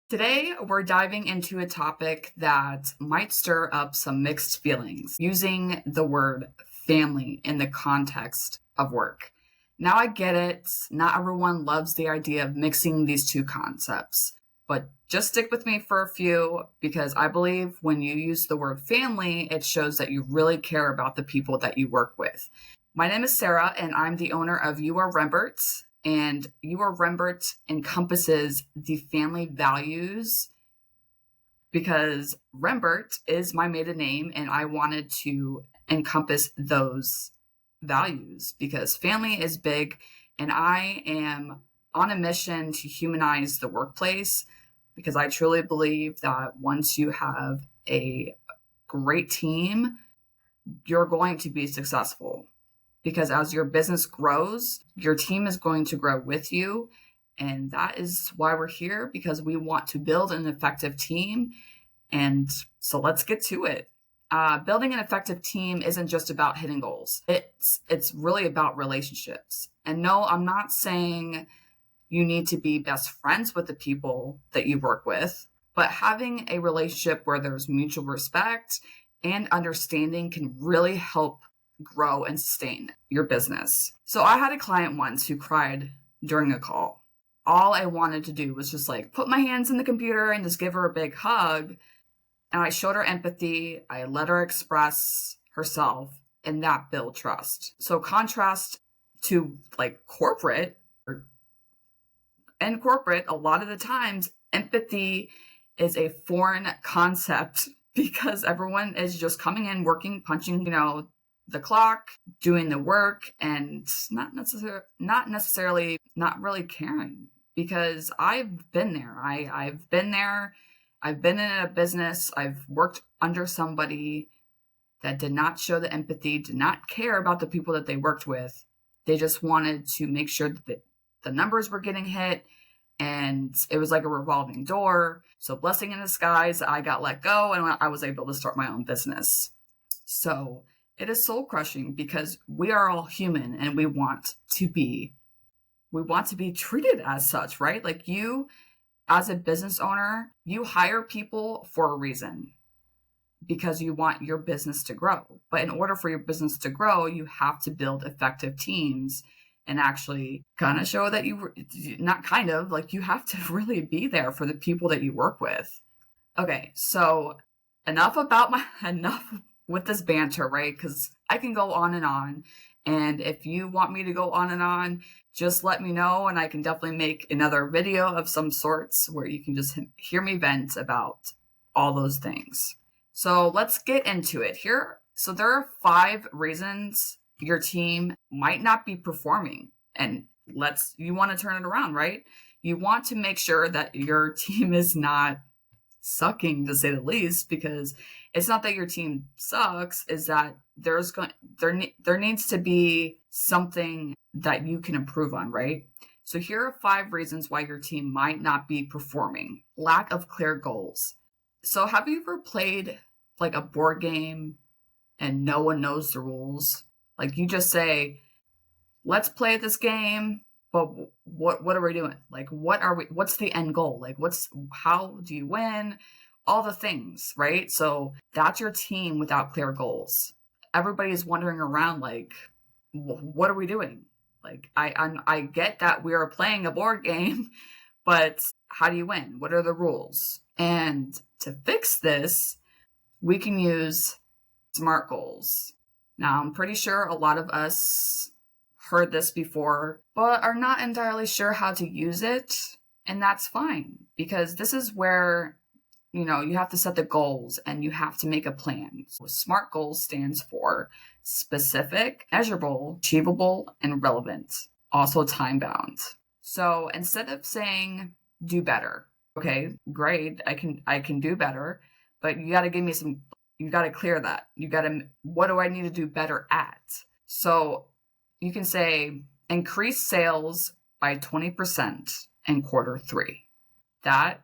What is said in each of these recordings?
Today, we're diving into a topic that might stir up some mixed feelings, using the word family in the context of work. Now, I get it, not everyone loves the idea of mixing these two concepts, but just stick with me for a few because I believe when you use the word family, it shows that you really care about the people that you work with. My name is Sarah, and I'm the owner of You Are Rembert, and You Are Rembert encompasses the family values because Rembert is my maiden name, and I wanted to encompass those values because family is big, and I am on a mission to humanize the workplace because I truly believe that once you have a great team, you're going to be successful. Because as your business grows, your team is going to grow with you. And that is why we're here, because we want to build an effective team. And so let's get to it. Building an effective team isn't just about hitting goals. It's really about relationships. And no, I'm not saying you need to be best friends with the people that you work with, but having a relationship where there's mutual respect and understanding can really help grow and sustain your business. So I had a client once who cried during a call. All I wanted to do was just put my hands in the computer and just give her a big hug. And I showed her empathy. I let her express herself, and that built trust. So contrast to corporate, a lot of the times empathy is a foreign concept because everyone is just coming in, working, punching, the clock, doing the work, and not really caring. Because I've been there. I've been there. I've been in a business. I've worked under somebody that did not show the empathy, did not care about the people that they worked with. They just wanted to make sure that the numbers were getting hit, and it was like a revolving door. So blessing in disguise, I got let go, and I was able to start my own business. So it is soul crushing because we are all human and we want to be treated as such, right? Like you, as a business owner, you hire people for a reason because you want your business to grow. But in order for your business to grow, you have to build effective teams and actually kind of show that you have to really be there for the people that you work with. Okay, so enough with this banter, right? Because I can go on. And if you want me to go on and on, just let me know. And I can definitely make another video of some sorts where you can just hear me vent about all those things. So let's get into it here. So there are 5 reasons your team might not be performing. And you want to turn it around, right? You want to make sure that your team is not sucking, to say the least, because it's not that your team sucks, is that there needs to be something that you can improve on, right? So here are 5 reasons why your team might not be performing. Lack of clear goals. So have you ever played a board game and no one knows the rules? You just say, let's play this game, but what are we doing? What's the end goal? How do you win? All the things, right? So that's your team without clear goals. Everybody's wandering around what are we doing? I get that we are playing a board game, but how do you win? What are the rules? And to fix this, we can use SMART goals. Now, I'm pretty sure a lot of us heard this before, but are not entirely sure how to use it. And that's fine, because this is where, you have to set the goals and you have to make a plan. So SMART goals stands for specific, measurable, achievable, and relevant. Also time bound. So instead of saying do better, okay, great, I can do better, but you got to give me you got to clear that. What do I need to do better at? So you can say increase sales by 20% in quarter 3. That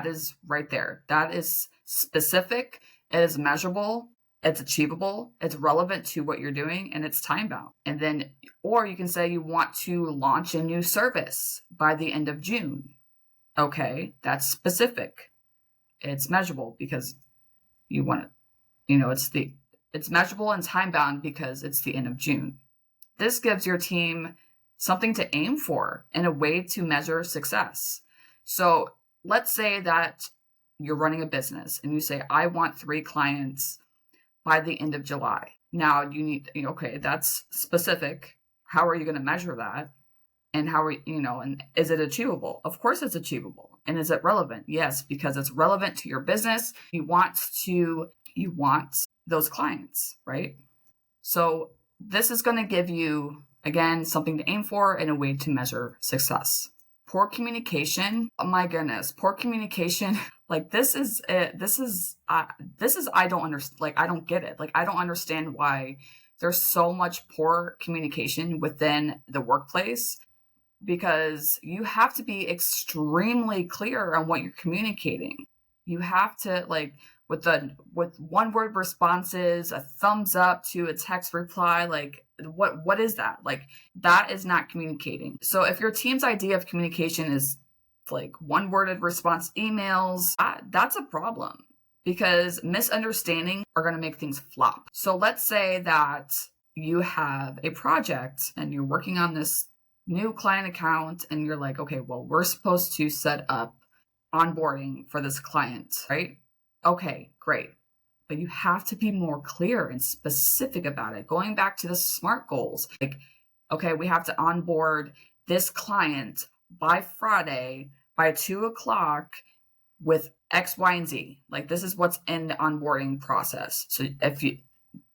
is right there. That is specific. It is measurable. It's achievable. It's relevant to what you're doing, and it's time bound. And then, or you can say you want to launch a new service by the end of June. Okay, that's specific. It's measurable because you want it. It's measurable and time bound because it's the end of June. This gives your team something to aim for and a way to measure success. So let's say that you're running a business and you say, I want 3 clients by the end of July. Now okay, that's specific. How are you going to measure that? And and is it achievable? Of course it's achievable. And is it relevant? Yes, because it's relevant to your business. You want those clients, right? So this is going to give you, again, something to aim for and a way to measure success. Poor communication. Oh my goodness, poor communication. Like this is I don't understand. Like I don't get it. Like I don't understand why there's so much poor communication within the workplace, because you have to be extremely clear on what you're communicating. You have to, like, with one word responses, a thumbs up to a text reply, like what is that? Like that is not communicating. So if your team's idea of communication is like one worded response emails, that's a problem, because misunderstandings are going to make things flop. So let's say that you have a project and you're working on this new client account and you're like, okay, well, we're supposed to set up onboarding for this client, right? Okay, great. But you have to be more clear and specific about it. Going back to the SMART goals, like, okay, we have to onboard this client by Friday by 2:00 with X, Y, and Z. Like this is what's in the onboarding process. So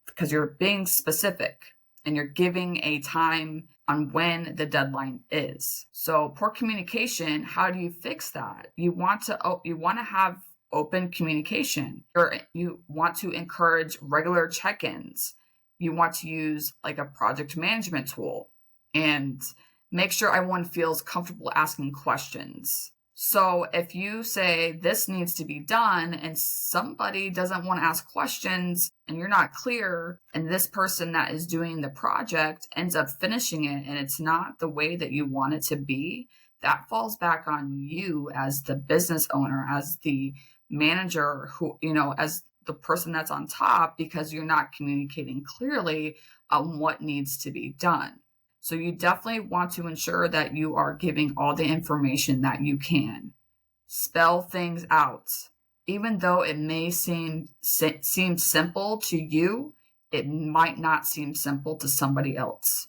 because you're being specific and you're giving a time on when the deadline is. So poor communication, how do you fix that? You want to have open communication, or you want to encourage regular check-ins. You want to use like a project management tool and make sure everyone feels comfortable asking questions. So if you say this needs to be done and somebody doesn't want to ask questions and you're not clear, and this person that is doing the project ends up finishing it and it's not the way that you want it to be, that falls back on you as the business owner, as the manager, as the person that's on top, because you're not communicating clearly on what needs to be done. So you definitely want to ensure that you are giving all the information that you can. Spell things out. Even though it may seem simple to you, it might not seem simple to somebody else.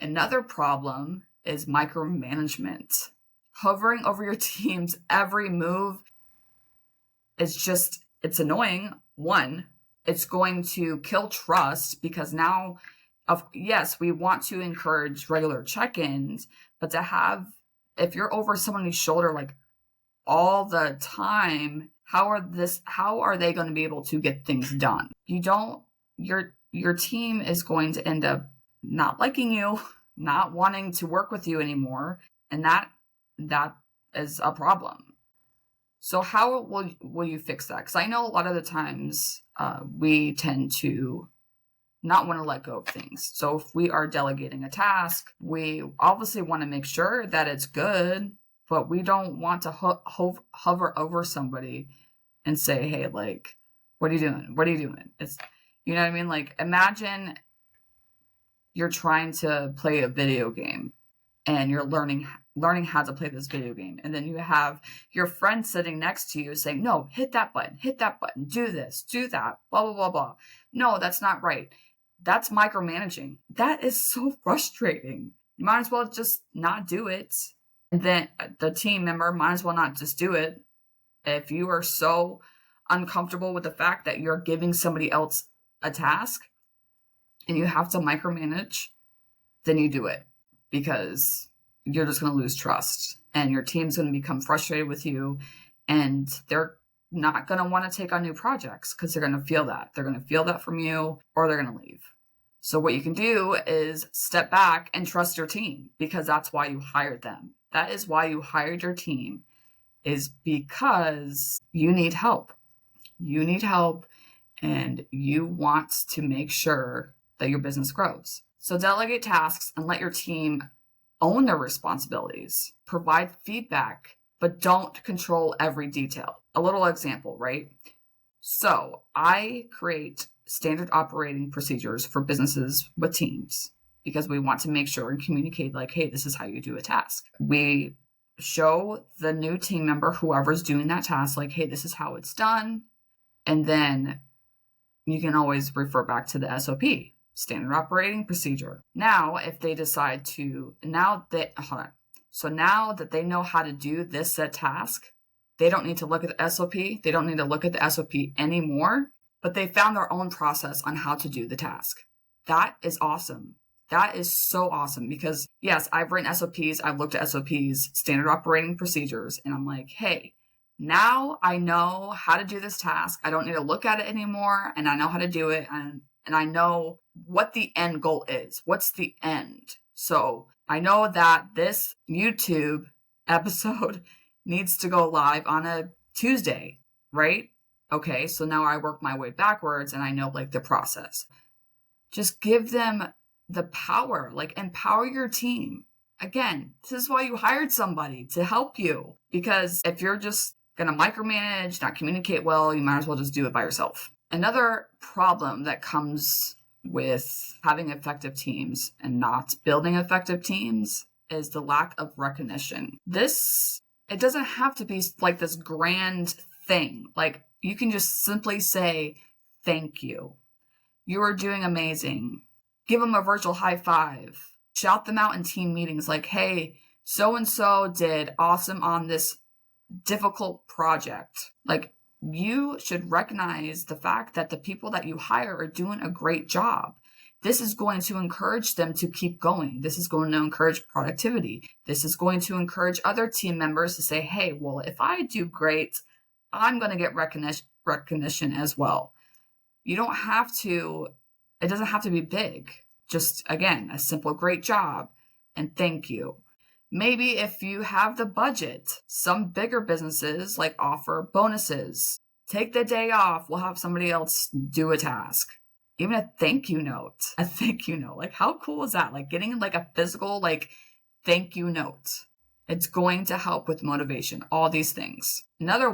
Another problem is micromanagement. Hovering over your team's every move it's annoying. One, it's going to kill trust, because now, yes, we want to encourage regular check-ins, but if you're over somebody's shoulder like all the time, how are they going to be able to get things done? Your team is going to end up not liking you, not wanting to work with you anymore, and that is a problem. So how will you fix that? Because I know a lot of the times we tend to not want to let go of things. So if we are delegating a task, we obviously want to make sure that it's good, but we don't want to hover over somebody and say, hey, like, what are you doing? What are you doing? It's, you know what I mean? Like, imagine you're trying to play a video game and you're learning how to play this video game. And then you have your friend sitting next to you saying, no, hit that button, do this, do that, blah, blah, blah, blah. No, that's not right. That's micromanaging. That is so frustrating. You might as well just not do it. And then the team member might as well not just do it. If you are so uncomfortable with the fact that you're giving somebody else a task and you have to micromanage, then you do it, because you're just going to lose trust and your team's going to become frustrated with you, and they're not going to want to take on new projects because they're going to feel that. They're going to feel that from you, or they're going to leave. So what you can do is step back and trust your team, because that's why you hired them. That is why you hired your team, is because you need help. You need help and you want to make sure that your business grows. So delegate tasks and let your team own their responsibilities. Provide feedback but don't control every detail. A little example, right? So I create standard operating procedures for businesses with teams because we want to make sure and communicate like, hey, this is how you do a task. We show the new team member, whoever's doing that task, like, hey, this is how it's done. And then you can always refer back to the SOP, standard operating procedure. Now, if they decide to, now that they know how to do this set task, they don't need to look at the SOP. They don't need to look at the SOP anymore, but they found their own process on how to do the task. That is awesome. That is so awesome because, yes, I've written SOPs. I've looked at SOPs, standard operating procedures, and I'm like, hey, now I know how to do this task. I don't need to look at it anymore, and I know how to do it, and I know what the end goal is. What's the end? So I know that this YouTube episode needs to go live on a Tuesday, right? Okay, so now I work my way backwards and I know like the process. Just give them the power, like empower your team. Again, this is why you hired somebody to help you, because if you're just going to micromanage, not communicate well, you might as well just do it by yourself. Another problem that comes with having effective teams and not building effective teams is the lack of recognition. It doesn't have to be like this grand thing. Like you can just simply say, thank you. You are doing amazing. Give them a virtual high five. Shout them out in team meetings like, hey, so-and-so did awesome on this difficult project. Like you should recognize the fact that the people that you hire are doing a great job. This is going to encourage them to keep going. This is going to encourage productivity. This is going to encourage other team members to say, hey, well, if I do great, I'm going to get recognition as well. It doesn't have to be big. Just, again, a simple great job and thank you. Maybe if you have the budget, some bigger businesses like offer bonuses. Take the day off. We'll have somebody else do a task. Even a thank you note. Like how cool is that? Like getting like a physical like thank you note. It's going to help with motivation. All these things. Another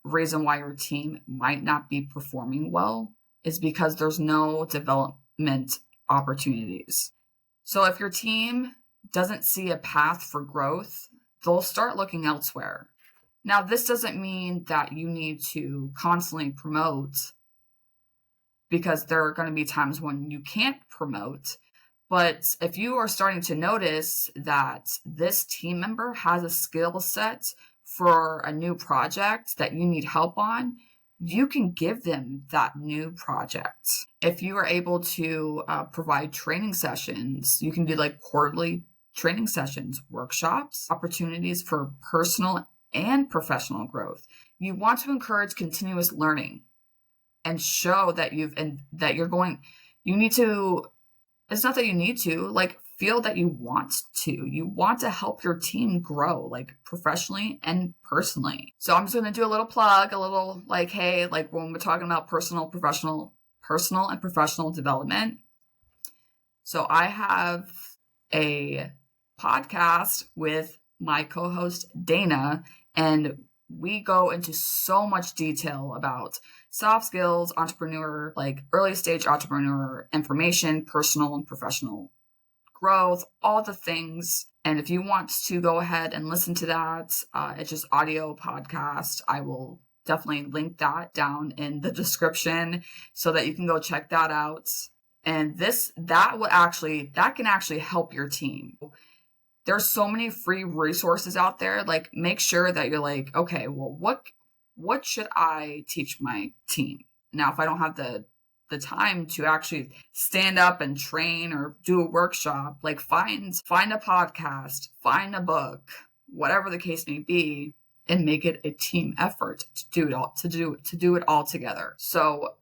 reason why your team might not be performing well is because there's no development opportunities. So if your team doesn't see a path for growth, they'll start looking elsewhere. Now, this doesn't mean that you need to constantly promote, because there are going to be times when you can't promote. But if you are starting to notice that this team member has a skill set for a new project that you need help on, you can give them that new project. If you are able to provide training sessions, you can do like quarterly training sessions, workshops, opportunities for personal and professional growth. You want to encourage continuous learning and show that it's not that you need to, like feel that you want to help your team grow, like professionally and personally. So I'm just going to do a little plug, a little like, hey, like when we're talking about personal and professional development. So I have a podcast with my co-host Dana, and we go into so much detail about soft skills, entrepreneur, like early stage entrepreneur information, personal and professional growth, all the things. And if you want to go ahead and listen to that, it's just audio podcast. I will definitely link that down in the description so that you can go check that out. And that can actually help your team. There's so many free resources out there. Like make sure that you're like, okay, well, what should I teach my team? Now, if I don't have the time to actually stand up and train or do a workshop, like find a podcast, find a book, whatever the case may be, and make it a team effort to do it all together. So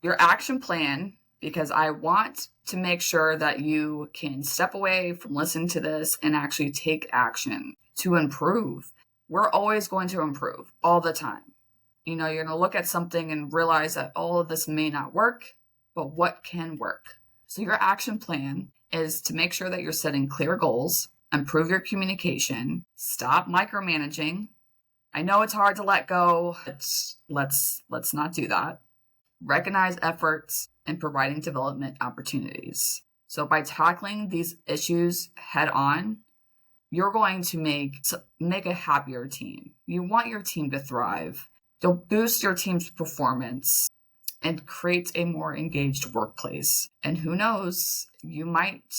your action plan, because I want to make sure that you can step away from listening to this and actually take action to improve. We're always going to improve all the time. You're going to look at something and realize that all of this may not work, but what can work? So your action plan is to make sure that you're setting clear goals, improve your communication, stop micromanaging. I know it's hard to let go. Let's not do that. Recognize efforts and providing development opportunities. So by tackling these issues head on, you're going to make a happier team. You want your team to thrive. You'll boost your team's performance and create a more engaged workplace. And who knows, you might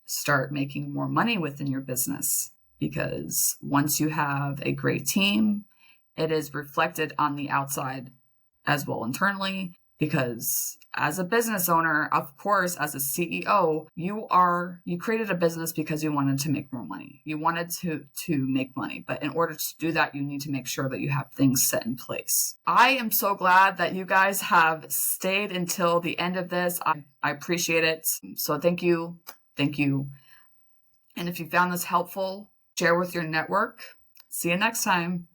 start making more money within your business, because once you have a great team, it is reflected on the outside as well internally. Because as a business owner, of course, as a CEO, you created a business because you wanted to make more money. You wanted to make money. But in order to do that, you need to make sure that you have things set in place. I am so glad that you guys have stayed until the end of this. I appreciate it. So thank you. Thank you. And if you found this helpful, share with your network. See you next time.